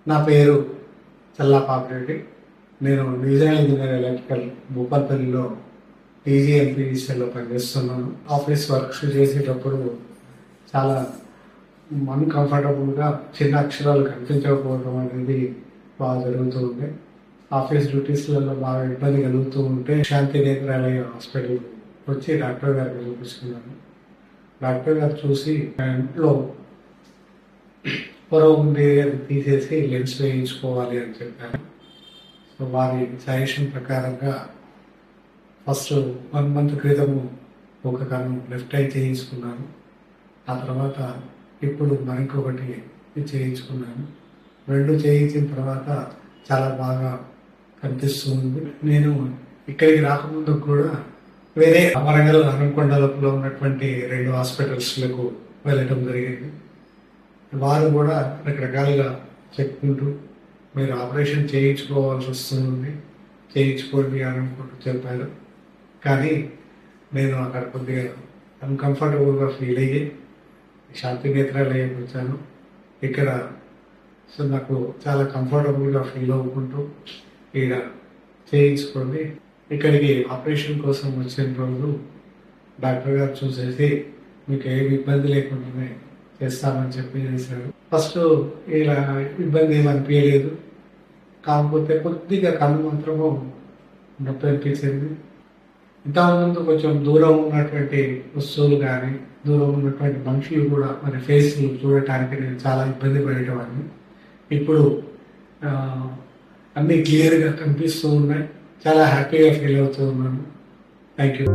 నా పేరు చల్లా పాపిరెడ్డి. నేను డిజైన్ ఇంజనీర్ ఎలక్ట్రికల్ భూపాల్పల్లిలో టీజీఎంపీడీసీలో పనిచేస్తున్నాను. ఆఫీస్ వర్క్స్ చేసేటప్పుడు చాలా అన్కంఫర్టబుల్గా చిన్న అక్షరాలు కనిపించకపోవడం అనేది బాగా జరుగుతూ ఉండే. ఆఫీస్ డ్యూటీస్లలో బాగా ఇబ్బంది కలుగుతూ ఉంటే శాంతి నేత్రాలయ హాస్పిటల్ వచ్చి డాక్టర్ గారిని చూపిస్తున్నాను. డాక్టర్ గారు చూసి ఇంట్లో పొర ఉంది అది తీసేసి లెన్స్ వేయించుకోవాలి అని చెప్పారు. సో వారి సజెషన్ ప్రకారంగా ఫస్ట్ 1 మంత్ క్రితము ఒక కన్ను లెఫ్ట్ ఐ చేయించుకున్నాను. ఆ తర్వాత ఇప్పుడు మరింకొకటి చేయించుకున్నాను. 2 చేయించిన తర్వాత చాలా బాగా కనిపిస్తుంది. నేను ఇక్కడికి రాకముందు కూడా వేరే వరంగల్ హనుమకొండలో ఉన్నటువంటి 2 హాస్పిటల్స్లకు వెళ్ళడం జరిగింది. వారు కూడా రకరకాలుగా చెప్పుకుంటూ మీరు ఆపరేషన్ చేయించుకోవాల్సి వస్తుంది, చేయించుకోండి అని అనుకుంటూ చెప్పారు. కానీ నేను అక్కడ కొద్దిగా అన్కంఫర్టబుల్గా ఫీల్ అయ్యి శాంతి నేత్రాలయం వచ్చాను. ఇక్కడ సో నాకు చాలా కంఫర్టబుల్గా ఫీల్ అవ్వుకుంటూ ఇక్కడ చేయించుకోండి. ఇక్కడికి ఆపరేషన్ కోసం వచ్చిన రోజు డాక్టర్ గారు చూసేసి మీకు ఏమి ఇబ్బంది లేకుండానే చేస్తామని చెప్పి చేశారు. ఫస్ట్ ఇలా ఇబ్బంది ఏమి అనిపించలేదు. కాకపోతే కొద్దిగా కన్ను మాత్రము నొప్పి అనిపించింది. ఇంతకుముందు కొంచెం దూరం ఉన్నటువంటి వస్తువులు కానీ దూరం ఉన్నటువంటి మనుషులు కూడా మరి ఫేస్లు చూడటానికి నేను చాలా ఇబ్బంది పడేటవాడిని. ఇప్పుడు అన్నీ క్లియర్గా కనిపిస్తూ ఉన్నాయి. చాలా హ్యాపీగా ఫీల్ అవుతూ ఉన్నాను. Thank you.